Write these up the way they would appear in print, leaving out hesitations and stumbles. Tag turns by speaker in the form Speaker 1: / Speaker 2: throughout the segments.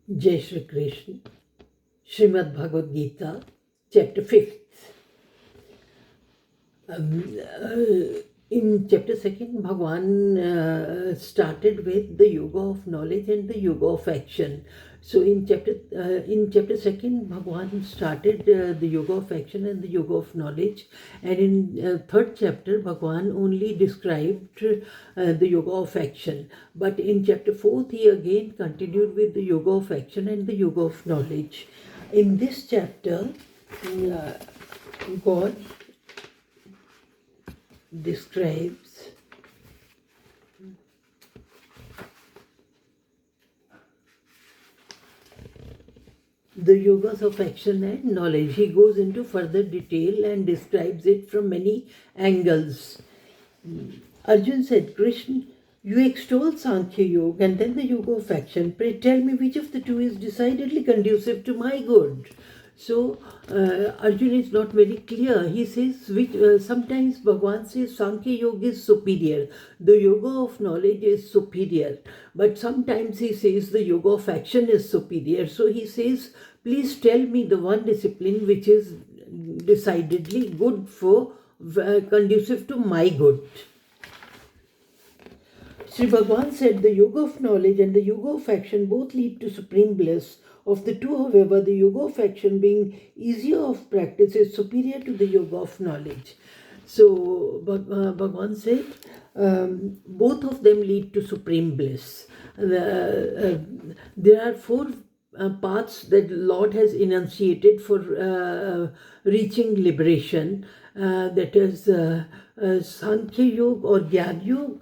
Speaker 1: Jai Shri Krishna, Srimad Bhagavad Gita, chapter 5th. In chapter 2nd, Bhagwan started with the yoga of knowledge and the yoga of action. So in chapter 2nd, Bhagwan started the yoga of action and the yoga of knowledge, and in third chapter, Bhagwan only described the yoga of action. But in chapter 4th, he again continued with the yoga of action and the yoga of knowledge. In this chapter, God describes the yogas of action and knowledge. He goes into further detail and describes it from many angles. Arjun said, Krishna, you extol Sankhya Yoga and then the yoga of action. Pray tell me which of the two is decidedly conducive to my good. So Arjun is not very clear. He says sometimes Bhagwan says Sankhya Yoga is superior, the yoga of knowledge is superior, but sometimes he says the yoga of action is superior. So he says, please tell me the one discipline which is decidedly good for conducive to my good. Sri Bhagwan said the yoga of knowledge and the yoga of action both lead to supreme bliss. Of the two, however, the yoga of action, being easier of practice, is superior to the yoga of knowledge. So Bhagwan said both of them lead to supreme bliss. There are four paths that the Lord has enunciated for reaching liberation. That is Sankhya Yoga or Gyan Yoga,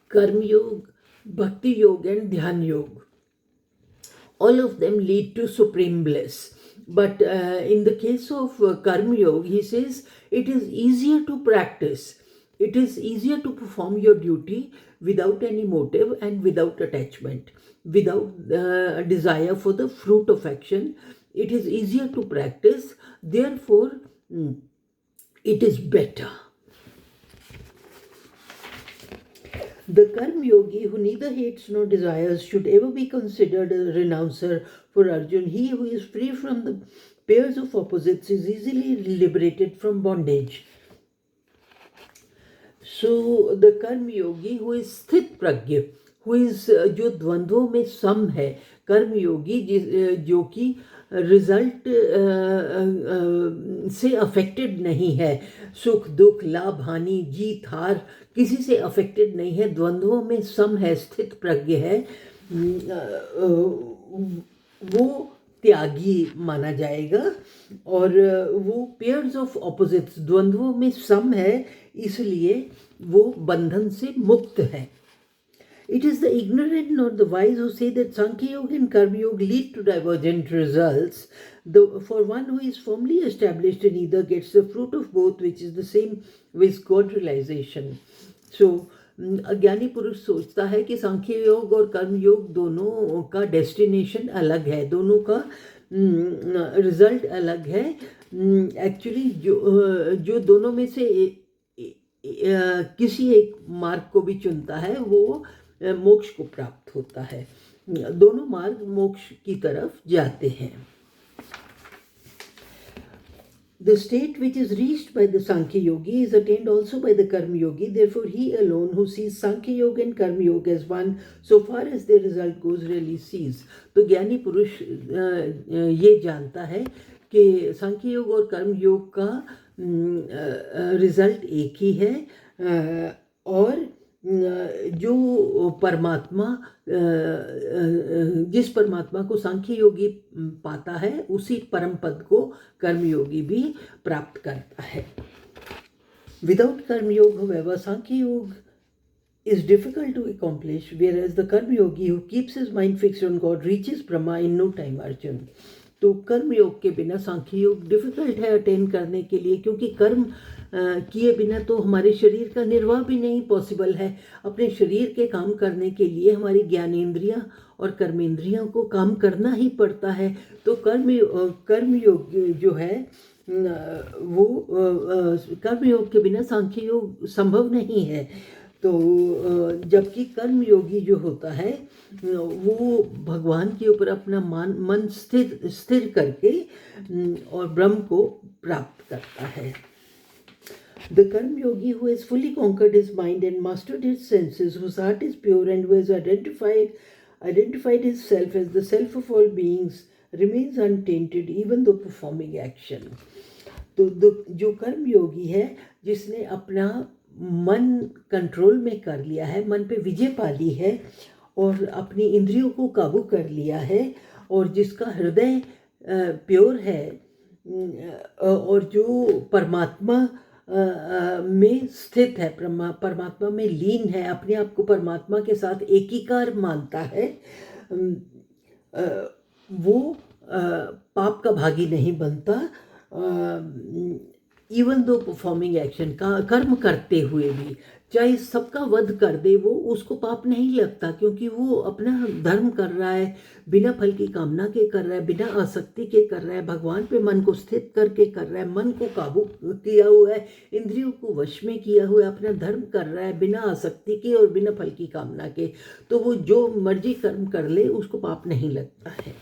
Speaker 1: Karma Yoga, Bhakti Yoga and Dhyan Yoga. All of them lead to supreme bliss. But in the case of Karma Yoga, he says it is easier to practice. It is easier to perform your duty without any motive and without attachment, without a desire for the fruit of action. It is easier to practice. Therefore, it is better. The Karma Yogi, who neither hates nor desires, should ever be considered a renouncer. For Arjun, he who is free from the pairs of opposites is easily liberated from bondage. So the Karma Yogi who is स्थित प्रज्ञ, who is जो द्वंद्वों में सम है, कर्म योगी जो कि result से affected नहीं है, सुख दुख लाभ हानि जीत हार किसी से अफेक्टेड नहीं है, द्वंद्वों में सम है, स्थित प्रज्ञ है, वो त्यागी माना जाएगा. और वो पेयर्स ऑफ ऑपोजिट्स, द्वंद्वों में सम है, इसलिए वो बंधन से मुक्त है. It is the ignorant, not the wise, who say that Sankhya Yoga and Karma Yoga lead to divergent results. For one who is firmly established in either gets the fruit of both, which is the same with God realization. So, अज्ञानी पुरुष सोचता है कि सांख्य योग और कर्म योग दोनों का डेस्टिनेशन अलग है, दोनों का रिजल्ट अलग है. एक्चुअली जो दोनों में से किसी एक मार्ग को भी चुनता है वो मोक्ष को प्राप्त होता है. दोनों मार्ग मोक्ष की तरफ जाते हैं. The state which is reached by the Sankhya Yogi is attained also by the Karma Yogi. Therefore, he alone who sees Sankhya Yoga and Karma Yoga as one, so far as their result goes, really sees. तो ज्ञानी पुरुष ये जानता है कि सांख्य योग और कर्म योग का रिजल्ट एक ही है, और जो परमात्मा, जिस परमात्मा को सांख्य योगी पाता है उसी परम पद को कर्म योगी भी प्राप्त करता है. Without कर्म योग, however, सांख्य योग is difficult to accomplish, whereas the कर्म योगी who keeps his mind fixed on God reaches Brahma in no time. Arjun, तो कर्म योग के बिना सांख्य योग डिफिकल्ट है अटेन करने के लिए, क्योंकि कर्म किए बिना तो हमारे शरीर का निर्वाह भी नहीं पॉसिबल है. अपने शरीर के काम करने के लिए हमारी ज्ञानेंद्रियां और कर्मेंद्रियों को काम करना ही पड़ता है. तो कर्म योग जो है वो कर्म योग के बिना सांख्य योग संभव नहीं है. तो जबकि कर्म योगी जो होता है वो भगवान के ऊपर अपना मन स्थिर करके और ब्रह्म को प्राप्त करता है. The Karma Yogi who has fully conquered his mind and mastered his senses, whose heart is pure and who has identified himself as the self of all beings, remains untainted even though performing action. तो जो कर्म योगी है जिसने अपना मन control में कर लिया है, मन पे विजय पा ली है और अपनी इंद्रियों को काबू कर लिया है और जिसका हृदय प्योर है और जो परमात्मा में स्थित है, परमात्मा में लीन है, अपने आप को परमात्मा के साथ एकीकार मानता है, वो पाप का भागी नहीं बनता. इवन दो परफॉर्मिंग एक्शन का कर्म करते हुए भी, चाहे सबका वध कर दे, वो उसको पाप नहीं लगता क्योंकि वो अपना धर्म कर रहा है, बिना फल की कामना के कर रहा है, बिना आसक्ति के कर रहा है, भगवान पे मन को स्थित करके कर रहा है, मन को काबू किया हुआ है, इंद्रियों को वश में किया हुआ है, अपना धर्म कर रहा है बिना आसक्ति के और बिना फल की कामना के. तो वो जो मर्जी कर्म कर ले उसको पाप नहीं लगता है.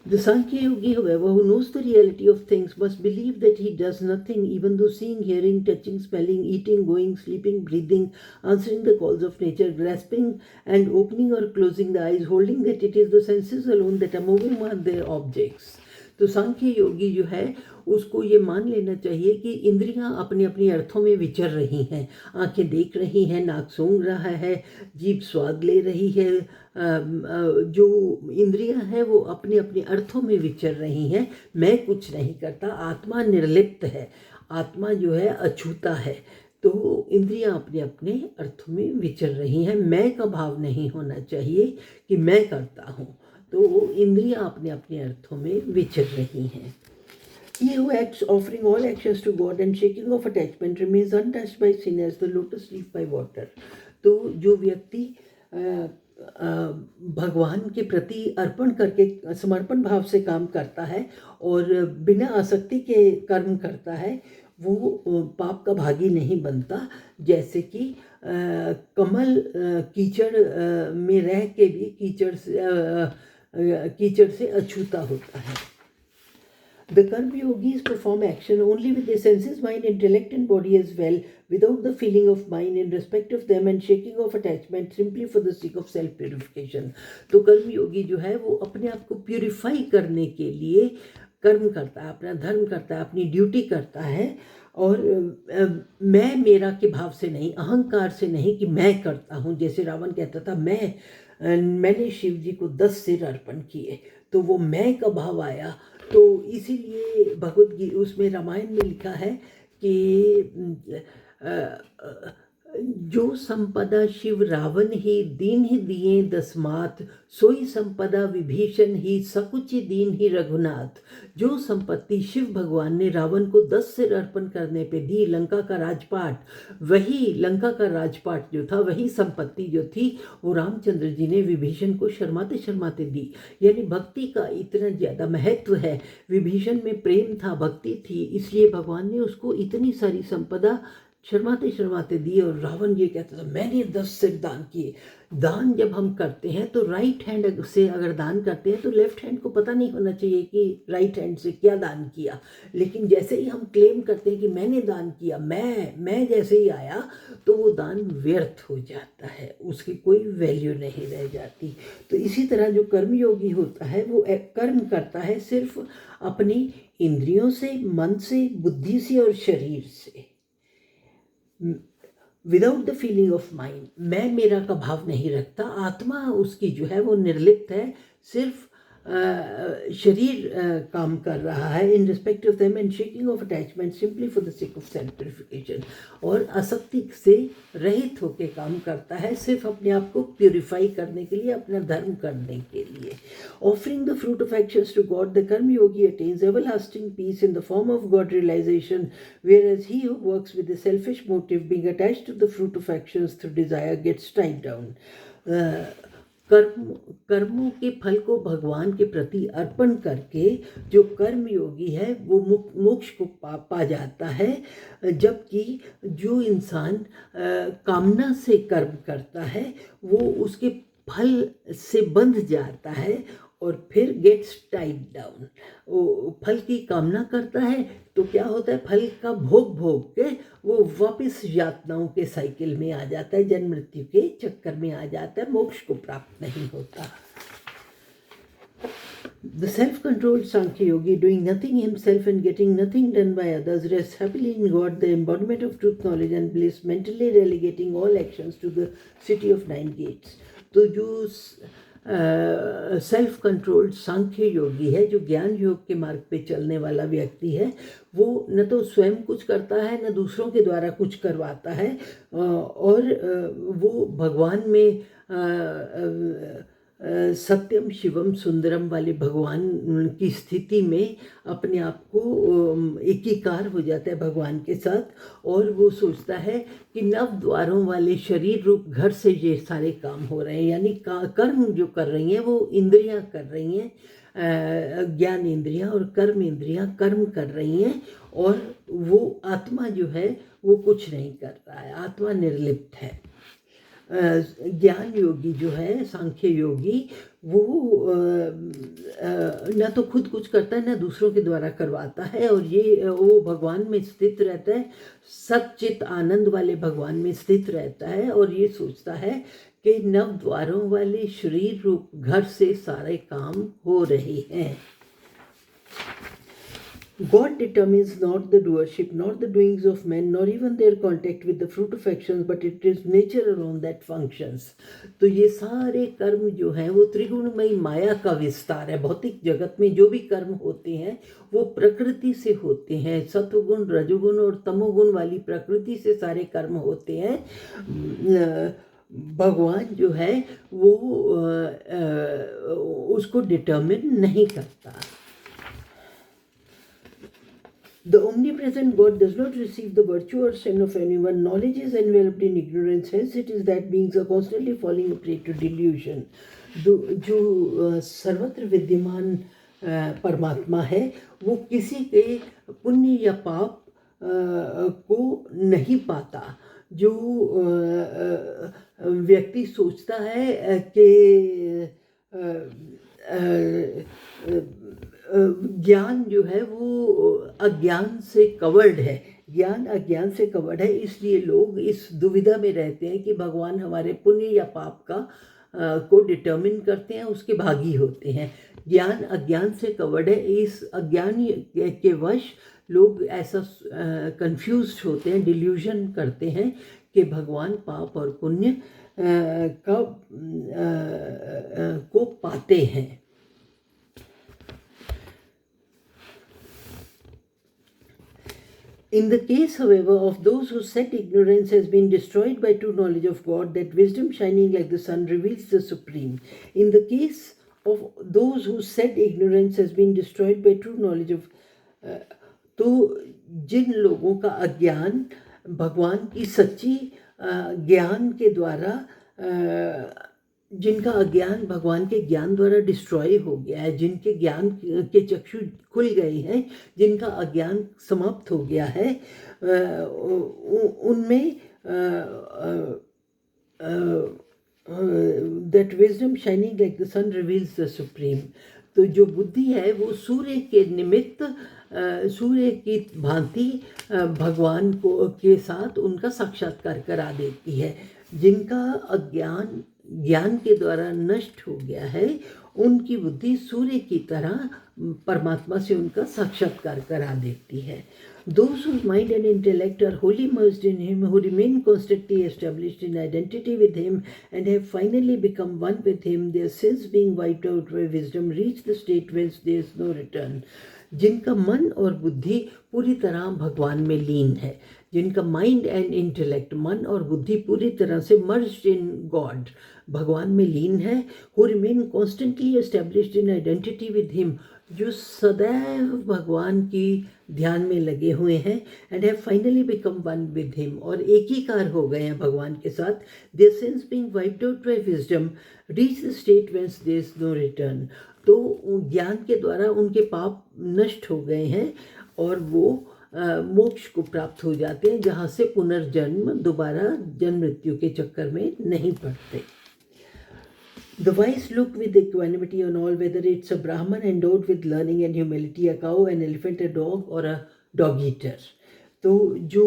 Speaker 1: The Sankhya Yogi, however, who knows the reality of things, must believe that he does nothing, even though seeing, hearing, touching, smelling, eating, going, sleeping, breathing, answering the calls of nature, grasping and opening or closing the eyes, holding that it is the senses alone that are moving on their objects. तो सांख्य योगी जो है उसको ये मान लेना चाहिए कि इंद्रियां अपने अपने अर्थों में विचर रही हैं. आंखें देख रही हैं, नाक सूंघ रहा है, जीभ स्वाद ले रही है, जो इंद्रियां हैं वो अपने अपने अर्थों में विचर रही हैं. मैं कुछ नहीं करता, आत्मा निर्लिप्त है, आत्मा जो है अछूता है. तो इंद्रियां अपने अपने अर्थों में विचर रही हैं. मैं का भाव नहीं होना चाहिए कि मैं करता हूँ. तो इंद्रियां अपने अपने अर्थों में विचर रही हैं. He who acts offering all actions to God and shaking off attachment remains untouched by sin as the lotus leaf by water. तो जो व्यक्ति भगवान के प्रति अर्पण करके समर्पण भाव से काम करता है और बिना आसक्ति के कर्म करता है, वो पाप का भागी नहीं बनता. जैसे कि कमल कीचड़ में रह के भी कीचड़ से अछूता होता है. The Karma Yogis perform action only with their senses, mind, intellect and body as well, without the feeling of mind in respect of them and shaking off attachment simply for the sake of self purification. तो कर्म योगी जो है वो अपने आप को purify करने के लिए कर्म करता है, अपना धर्म करता है, अपनी ड्यूटी करता है और मैं मेरा के भाव से नहीं, अहंकार से नहीं कि मैं करता हूँ. जैसे रावण कहता था मैंने शिव जी को 10 सिर अर्पण किए, तो वो मैं का भाव आया. तो इसीलिए भगवत गीता उसमें रामायण में लिखा है कि जो संपदा शिव रावण ही दीन ही दिए दसमात, सोई संपदा विभीषण ही सकुचि दीन ही रघुनाथ. जो संपत्ति शिव भगवान ने रावण को 10 सिर अर्पण करने पे दी, लंका का राजपाट, वही लंका का राजपाट जो था, वही संपत्ति जो थी वो रामचंद्र जी ने विभीषण को शर्माते शर्माते दी. यानी भक्ति का इतना ज़्यादा महत्व है. विभीषण में प्रेम था, भक्ति थी, इसलिए भगवान ने उसको इतनी सारी संपदा शर्माते शर्माते दिए. और रावण ये कहता था मैंने 10 सिर दान किए. दान जब हम करते हैं तो राइट हैंड से अगर दान करते हैं तो लेफ्ट हैंड को पता नहीं होना चाहिए कि राइट हैंड से क्या दान किया. लेकिन जैसे ही हम क्लेम करते हैं कि मैंने दान किया, मैं जैसे ही आया, तो वो दान व्यर्थ हो जाता है, उसकी कोई वैल्यू नहीं रह जाती. तो इसी तरह जो कर्मयोगी होता है वो कर्म करता है सिर्फ अपनी इंद्रियों से, मन से, बुद्धि से और शरीर से, without the feeling of mind. मैं मेरा का भाव नहीं रखता. आत्मा उसकी जो है वो निर्लिप्त है, सिर्फ शरीर काम कर रहा है in respect of them and shaking of attachment simply for the sake of self purification. और आसक्ति से रहित होकर काम करता है सिर्फ अपने आप को प्यूरिफाई करने के लिए, अपना धर्म करने के लिए. Offering the fruit of actions to God, the karma yogi attains everlasting peace in the form of God realisation, whereas he who works with a selfish motive being attached to the fruit of actions through desire gets tied down. कर्मों के फल को भगवान के प्रति अर्पण करके जो कर्म योगी है वो मोक्ष को पा जाता है, जबकि जो इंसान कामना से कर्म करता है वो उसके फल से बंध जाता है और फिर गेट्स टाइड डाउन। वो फल की कामना करता है तो क्या होता है, फल का भोग के वो वापस यातनाओं के साइकिल में आ जाता है, जन्म मृत्यु के चक्कर में आ जाता है, मोक्ष को प्राप्त नहीं होता। The self-controlled Sankhya Yogi, doing nothing himself and getting nothing done by others, rests happily in God, the embodiment of truth, knowledge and bliss, mentally relegating all actions to the city of 9 gates. तो जो self controlled सांख्य योगी है, जो ज्ञान योग के मार्ग पे चलने वाला व्यक्ति है, वो न तो स्वयं कुछ करता है न दूसरों के द्वारा कुछ करवाता है, और वो भगवान में सत्यम शिवम सुंदरम वाले भगवान की स्थिति में अपने आप को एकीकार हो जाता है भगवान के साथ, और वो सोचता है कि नव द्वारों वाले शरीर रूप घर से ये सारे काम हो रहे हैं, यानी कर्म जो कर रही हैं वो इंद्रियां कर रही हैं, ज्ञान इंद्रियां और कर्म इंद्रियां कर्म कर रही हैं, और वो आत्मा जो है वो कुछ नहीं कर रहा है, आत्मा निर्लिप्त है। ज्ञान योगी जो है, सांख्य योगी, वो न तो खुद कुछ करता है न दूसरों के द्वारा करवाता है, और ये वो भगवान में स्थित रहता है, सच्चित आनंद वाले भगवान में स्थित रहता है, और ये सोचता है कि नव द्वारों वाले शरीर रूप घर से सारे काम हो रहे हैं। God determines not the doership, nor the doings of men, nor even their contact with the fruit of actions, but it is nature alone that functions. तो ये सारे कर्म जो हैं वो त्रिगुणमयी माया का विस्तार है। भौतिक जगत में जो भी कर्म होते हैं वो प्रकृति से होते हैं, सत्वगुण, रजोगुण और तमोगुण वाली प्रकृति से सारे कर्म होते हैं। भगवान जो है वो उसको डिटर्मिन नहीं करता। The omnipresent God does not receive the virtue or sin of anyone. Knowledge is enveloped in ignorance. Hence it is that beings are constantly falling prey to delusion. जो सर्वत्र विद्यमान परमात्मा है वो किसी के पुण्य या पाप को नहीं पाता। जो व्यक्ति सोचता है कि ज्ञान जो है वो अज्ञान से कवर्ड है, ज्ञान अज्ञान से कवर्ड है, इसलिए लोग इस दुविधा में रहते हैं कि भगवान हमारे पुण्य या पाप का को डिटर्मिन करते हैं, उसके भागी होते हैं। ज्ञान अज्ञान से कवर्ड है, इस अज्ञान के वश लोग ऐसा कंफ्यूज्ड होते हैं, डिल्यूजन करते हैं कि भगवान पाप और पुण्य को पाते हैं। In the case, however, of those whose set ignorance has been destroyed by true knowledge of God, that wisdom shining like the sun reveals the Supreme. In the case of those whose set ignorance has been destroyed by true knowledge of तो जिन लोगों का अज्ञान भगवान की सच्ची ज्ञान के द्वारा, जिनका अज्ञान भगवान के ज्ञान द्वारा डिस्ट्रॉय हो गया है, जिनके ज्ञान के चक्षु खुल गए हैं, जिनका अज्ञान समाप्त हो गया है, उनमें that wisdom shining like the sun reveals the supreme. तो जो बुद्धि है वो सूर्य के निमित्त, सूर्य की भांति भगवान को के साथ उनका साक्षात्कार करा देती है। जिनका अज्ञान ज्ञान के द्वारा नष्ट हो गया है, उनकी बुद्धि सूर्य की तरह परमात्मा से उनका साक्षात्कार करा देती है। Those whose mind and intellect are wholly merged in Him, who remain constantly established in identity with Him and have finally become one with Him, their sins being wiped out by wisdom, reach the state whence there is no return. जिनका मन और बुद्धि पूरी तरह भगवान में लीन है, जिनका माइंड एंड इंटेलेक्ट, मन और बुद्धि पूरी तरह से मर्ज्ड इन गॉड, भगवान में लीन है, who remain constantly established in identity with him, जो सदैव भगवान की ध्यान में लगे हुए हैं, and have finally become one with him, और एक ही कार हो गए हैं भगवान के साथ. Their sins being wiped out by wisdom reach the state whence there is no return. तो ज्ञान के द्वारा उनके पाप नष्ट हो गए हैं और वो मोक्ष को प्राप्त हो जाते हैं, जहाँ से पुनर्जन्म दोबारा जन्म मृत्यु के चक्कर में नहीं पड़ते. The wise look with equanimity on all, whether it's a Brahman endowed with learning and humility, a cow, an elephant, a dog, or a dog eater. तो जो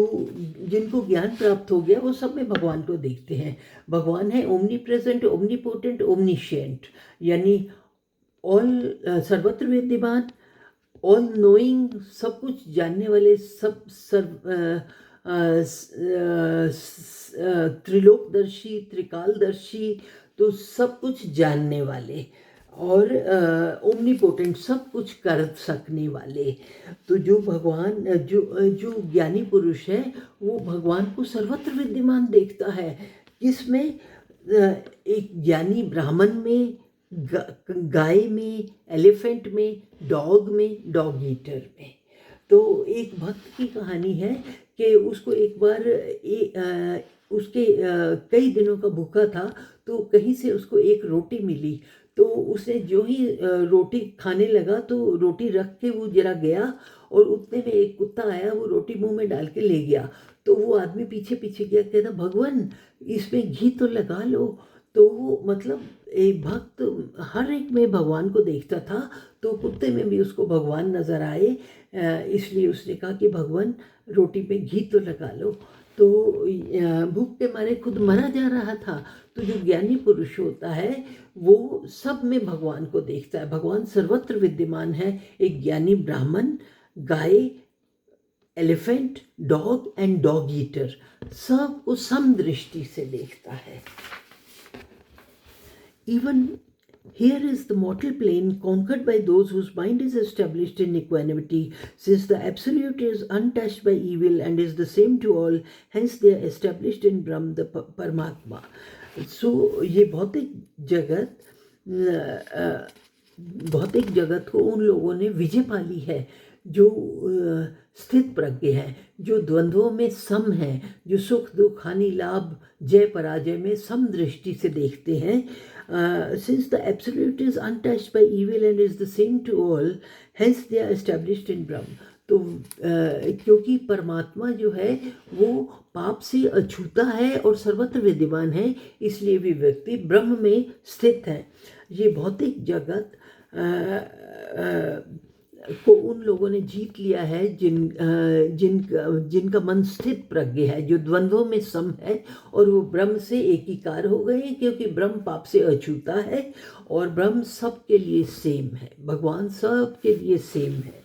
Speaker 1: जिनको ज्ञान प्राप्त हो गया वो सब में भगवान को देखते हैं. भगवान है ओमनी प्रेजेंट, ओमनी पोटेंट, ओमनीशिएंट, यानी ऑल सर्वत्र विद्यमान, ऑल नोइंग, सब कुछ जानने वाले, सब त्रिलोकदर्शी, त्रिकालदर्शी, तो सब कुछ जानने वाले, और ओमनीपोटेंट, सब कुछ कर सकने वाले. तो जो भगवान जो ज्ञानी पुरुष है वो भगवान को सर्वत्र विद्यमान देखता है. किसमें? एक ज्ञानी ब्राह्मण में, गाय में, एलिफेंट में, डॉग में, डॉग ईटर में. तो एक भक्त की कहानी है कि उसको एक बार उसके कई दिनों का भूखा था, तो कहीं से उसको एक रोटी मिली. तो उसने जो ही रोटी खाने लगा तो रोटी रख के वो जरा गया, और उतने में एक कुत्ता आया, वो रोटी मुंह में डाल के ले गया. तो वो आदमी पीछे पीछे गया, कहता भगवान इसमें घी तो लगा लो. तो वो मतलब एक भक्त हर एक में भगवान को देखता था, तो कुत्ते में भी उसको भगवान नजर आए, इसलिए उसने कहा कि भगवान रोटी पे घी तो लगा लो. तो भूख के मारे खुद मरा जा रहा था. तो जो ज्ञानी पुरुष होता है वो सब में भगवान को देखता है. भगवान सर्वत्र विद्यमान है. एक ज्ञानी ब्राह्मण, गाय, elephant, dog and dog eater, सब को समदृष्टि से देखता है. Even here is the mortal plane conquered by those whose mind is established in equanimity, since the Absolute is untouched by evil and is the same to all, hence they are established in Brahm, the Paramatma. So ये भौतिक जगत को उन लोगों ने विजय पा ली है जो स्थित प्रज्ञ है, जो द्वंद्वों में सम है, जो सुख दुख हानि लाभ जय पराजय में सम दृष्टि से देखते हैं. Since the Absolute is untouched by evil and is the same to all, hence they are established in Brahm. तो क्योंकि परमात्मा जो है वो पाप से अछूता है और सर्वत्र विद्यमान है, इसलिए भी व्यक्ति ब्रह्म में स्थित है. ये भौतिक जगत को उन लोगों ने जीत लिया है जिनका मन स्थित प्रज्ञ है, जो द्वंद्वों में सम है, और वो ब्रह्म से एकीकार हो गए, क्योंकि ब्रह्म पाप से अछूता है और ब्रह्म सबके लिए सेम है. भगवान सबके लिए सेम है.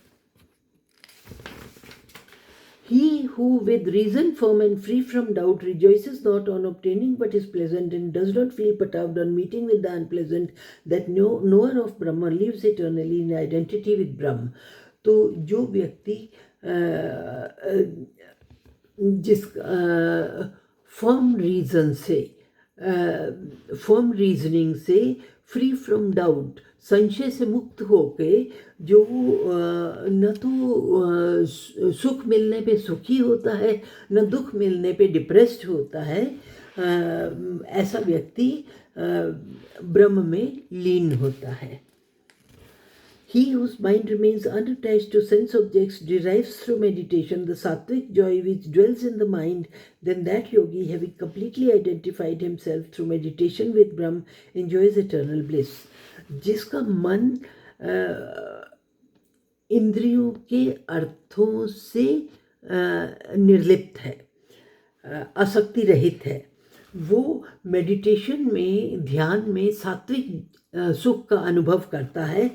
Speaker 1: He who with reason firm and free from doubt rejoices not on obtaining but is pleasant, and does not feel perturbed on meeting with the unpleasant, that knower of Brahma lives eternally in identity with Brahma. तो जो व्यक्ति जिस firm reason से, firm reasoning से, free from doubt, संशय से मुक्त होके, जो न तो सुख मिलने पे सुखी होता है, न दुख मिलने पे डिप्रेस्ड होता है, ऐसा व्यक्ति ब्रह्म में लीन होता है. He whose mind remains unattached to sense objects derives through meditation the sattvic joy which dwells in the mind. Then that yogi, having completely identified himself through meditation with Brahm, enjoys eternal bliss. जिसका मन इंद्रियों के अर्थों से निर्लिप्त है, आसक्ति रहित है, वो मेडिटेशन में, ध्यान में सात्विक सुख का अनुभव करता है.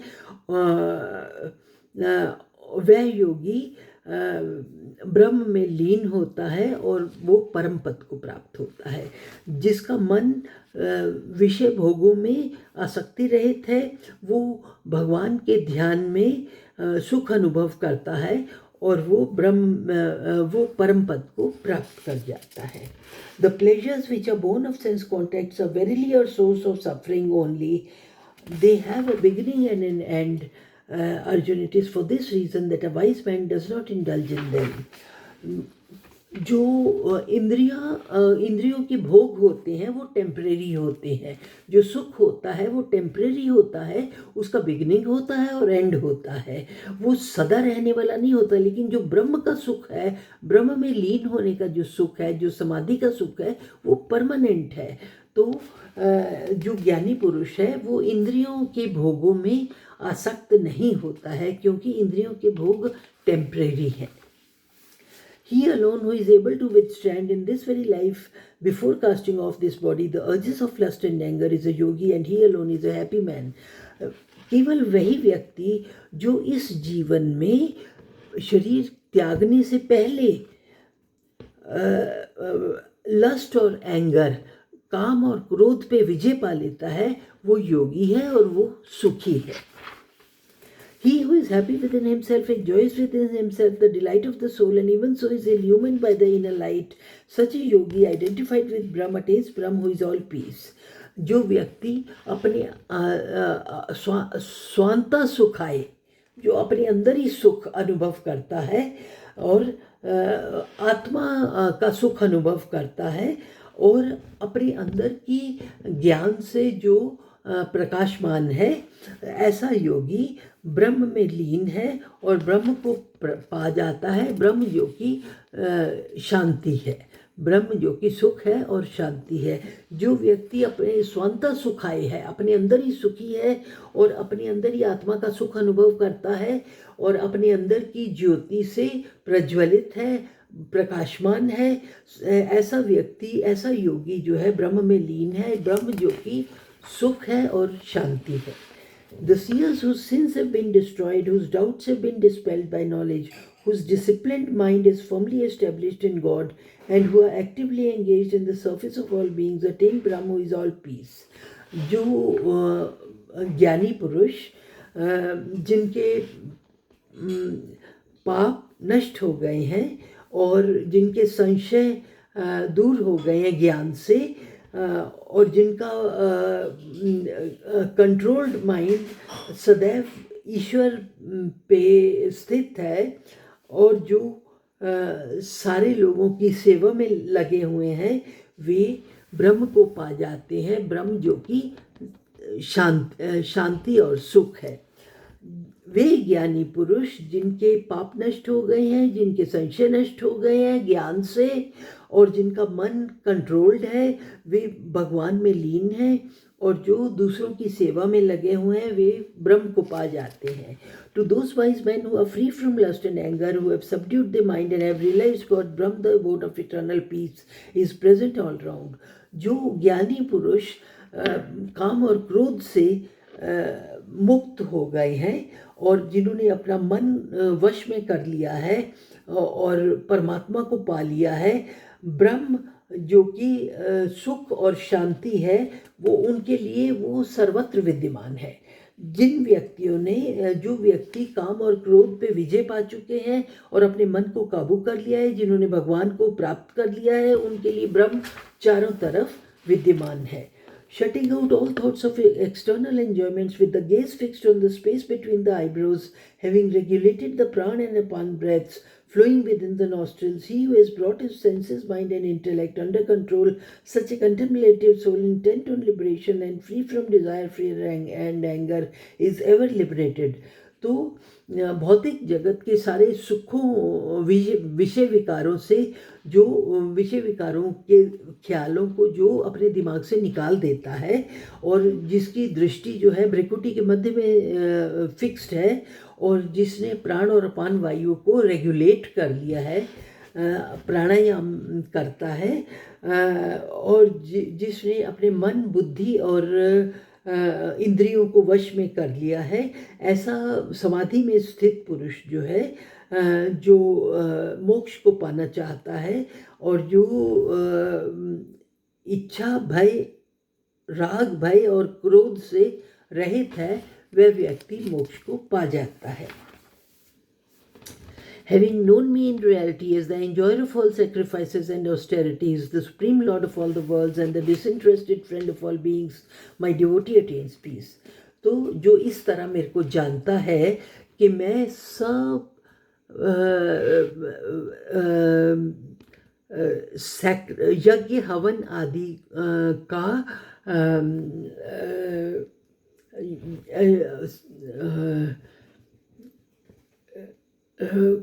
Speaker 1: वह योगी ब्रह्म में लीन होता है और वो परम पद को प्राप्त होता है. जिसका मन विषय भोगों में आसक्ति रहित है, वो भगवान के ध्यान में सुख अनुभव करता है और वो परम पद को प्राप्त कर जाता है. The pleasures which are born of sense contacts are verily a source of suffering only. They have a beginning and an end. Arjun, it is for this reason that a wise man does not indulge in them. जो इंद्रियों के भोग होते हैं वो temporary होते हैं. जो सुख होता है वो टेम्परेरी होता है, उसका बिगिनिंग होता है और एंड होता है, वो सदा रहने वाला नहीं होता. लेकिन जो ब्रह्म का सुख है, ब्रह्म में लीन होने का जो सुख है, जो समाधि का सुख है, वो परमानेंट है. तो जो ज्ञानी पुरुष है वो इंद्रियों के भोगों में आसक्त नहीं होता है, क्योंकि इंद्रियों के भोग टेम्परेरी हैं. He alone who is able to withstand in this very life, before casting off this body, the urges of lust and anger, is a yogi, and he alone is a happy man. केवल वही व्यक्ति जो इस जीवन में शरीर त्यागने से पहले लस्ट और एंगर, काम और क्रोध पे विजय पा लेता है, वो योगी है और वो सुखी है. He who is happy within himself enjoys within himself the delight of the soul, and even so is illumined by the inner light. Such a yogi, identified with Brahm, attains Brahm, who is all peace. जो व्यक्ति अपने स्वांता सुखाए, जो अपने अंदर ही सुख अनुभव करता है और आत्मा का सुख अनुभव करता है, और अपने अंदर की ज्ञान से जो प्रकाशमान है, ऐसा योगी ब्रह्म में लीन है और ब्रह्म को पा जाता है. ब्रह्म जो कि शांति है, ब्रह्म जो कि सुख है और शांति है. जो व्यक्ति अपने स्वांता सुखाए है, अपने अंदर ही सुखी है और अपने अंदर ही आत्मा का सुख अनुभव करता है और अपने अंदर की ज्योति से प्रज्वलित है, प्रकाशमान है, ऐसा व्यक्ति, ऐसा योगी जो है ब्रह्म में लीन है, ब्रह्म जो कि सुख है और शांति है. The seers whose sins have been destroyed, whose doubts have been dispelled by knowledge, whose disciplined mind is firmly established in God, and who are actively engaged in the service of all beings, attain Brahma, who is all peace. जो ज्ञानी पुरुष, जिनके पाप नष्ट हो गए हैं और जिनके संशय दूर हो गए हैं ज्ञान से, और जिनका कंट्रोल्ड माइंड सदैव ईश्वर पे स्थित है, और जो सारे लोगों की सेवा में लगे हुए हैं, वे ब्रह्म को पा जाते हैं. ब्रह्म जो कि शांति और सुख है. वे ज्ञानी पुरुष जिनके पाप नष्ट हो गए हैं, जिनके संशय नष्ट हो गए हैं ज्ञान से, और जिनका मन कंट्रोल्ड है, वे भगवान में लीन हैं, और जो दूसरों की सेवा में लगे हुए हैं, वे ब्रह्म को पा जाते हैं. To those wise men who are free from lust and anger, who have subdued their mind and have realized God, Brahm, the abode of eternal peace, is present all round. जो ज्ञानी पुरुष काम और क्रोध से मुक्त हो गए हैं और जिन्होंने अपना मन वश में कर लिया है और परमात्मा को पा लिया है, ब्रह्म जो कि सुख और शांति है, वो उनके लिए वो सर्वत्र विद्यमान है. जिन व्यक्तियों ने, जो व्यक्ति काम और क्रोध पे विजय पा चुके हैं और अपने मन को काबू कर लिया है, जिन्होंने भगवान को प्राप्त कर लिया है, उनके लिए ब्रह्म चारों तरफ विद्यमान है. Shutting out all thoughts of external enjoyments, with the gaze fixed on the space between the eyebrows, having regulated the prana and apan breaths flowing within the nostrils, he who has brought his senses, mind and intellect under control, such a contemplative soul intent on liberation and free from desire, fear and anger, is ever liberated. तो भौतिक जगत के सारे सुखों, विषय विकारों से, जो विषय विकारों के ख्यालों को जो अपने दिमाग से निकाल देता है और जिसकी दृष्टि जो है भ्रिकुटी के मध्य में फिक्स्ड है, और जिसने प्राण और अपान वायु को रेगुलेट कर लिया है, प्राणायाम करता है, और जिसने अपने मन, बुद्धि और इंद्रियों को वश में कर लिया है, ऐसा समाधि में स्थित पुरुष जो है, जो मोक्ष को पाना चाहता है और जो इच्छा, भय, राग, भय और क्रोध से रहित है, वह व्यक्ति मोक्ष को पा जाता है. Having known me in reality as the enjoyer of all sacrifices and austerities, the supreme lord of all the worlds and the disinterested friend of all beings, my devotee attains peace. तो जो इस तरह मेरे को जानता है कि मैं सब यज्ञ हवन आदि का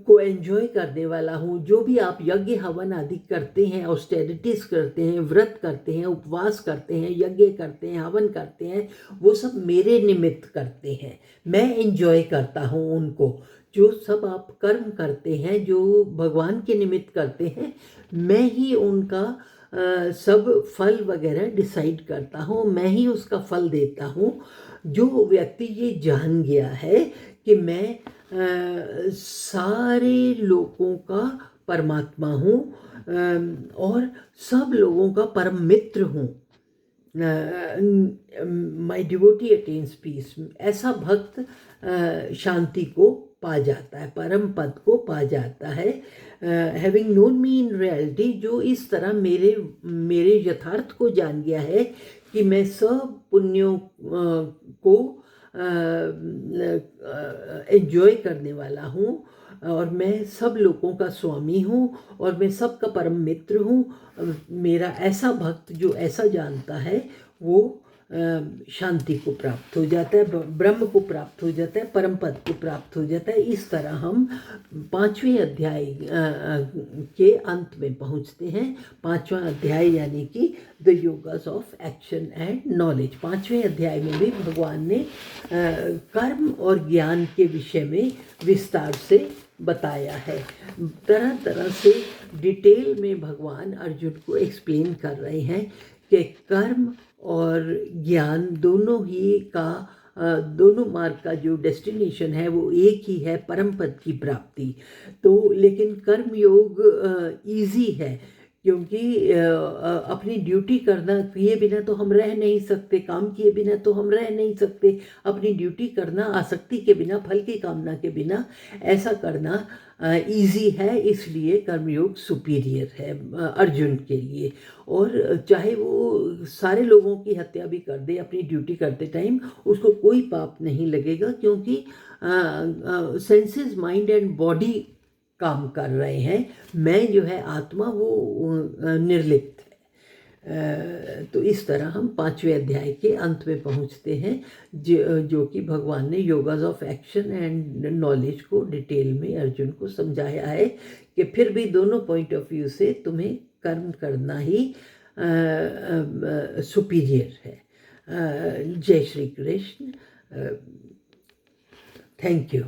Speaker 1: को एंजॉय करने वाला हूँ। जो भी आप यज्ञ हवन आदि करते हैं, ऑस्टेरिटीज करते हैं, व्रत करते हैं, उपवास करते हैं, यज्ञ करते हैं, हवन करते हैं, वो सब मेरे निमित्त करते हैं। मैं एंजॉय करता हूँ उनको। जो सब आप कर्म करते हैं, जो भगवान के निमित्त करते हैं, मैं ही उनका सब फल वगैरह डिसाइड करता हूँ, मैं ही उसका फल देता हूँ। जो व्यक्ति ये जान गया है कि मैं सारे लोगों का परमात्मा हूँ और सब लोगों का परम मित्र हूँ, माई डिवोटी अटेन्स पीस, ऐसा भक्त शांति को पा जाता है, परम पद को पा जाता है। Having known me in reality, जो इस तरह मेरे यथार्थ को जान गया है कि मैं सब पुण्यों को एंजॉय करने वाला हूँ और मैं सब लोगों का स्वामी हूँ और मैं सबका परम मित्र हूँ। मेरा ऐसा भक्त जो ऐसा जानता है वो शांति को प्राप्त हो जाता है, ब्रह्म को प्राप्त हो जाता है, परम पद को प्राप्त हो जाता है। इस तरह हम 5वें अध्याय के अंत में पहुँचते हैं। 5वां अध्याय यानी कि the yogas of action and knowledge. 5वें अध्याय में भी भगवान ने कर्म और ज्ञान के विषय में विस्तार से बताया है। तरह तरह से डिटेल में भगवान अर्जुन को एक्सप्लेन कर रहे हैं कि कर्म और ज्ञान दोनों ही का दोनों मार्ग का जो डेस्टिनेशन है वो एक ही है, परम पद की प्राप्ति। तो लेकिन कर्म योग इजी है, क्योंकि अपनी ड्यूटी करना किए बिना तो हम रह नहीं सकते, काम किए बिना तो हम रह नहीं सकते। अपनी ड्यूटी करना आसक्ति के बिना, फल की कामना के बिना, ऐसा करना इजी है। इसलिए कर्मयोग सुपीरियर है अर्जुन के लिए। और चाहे वो सारे लोगों की हत्या भी कर दे अपनी ड्यूटी करते टाइम, उसको कोई पाप नहीं लगेगा, क्योंकि सेंसेस, माइंड एंड बॉडी काम कर रहे हैं। मैं जो है आत्मा वो निर्लिप्त है। तो इस तरह हम 5वें अध्याय के अंत में पहुंचते हैं, जो कि भगवान ने योगास ऑफ एक्शन एंड नॉलेज को डिटेल में अर्जुन को समझाया है कि फिर भी दोनों पॉइंट ऑफ व्यू से तुम्हें कर्म करना ही सुपीरियर है। जय श्री कृष्ण। Thank you.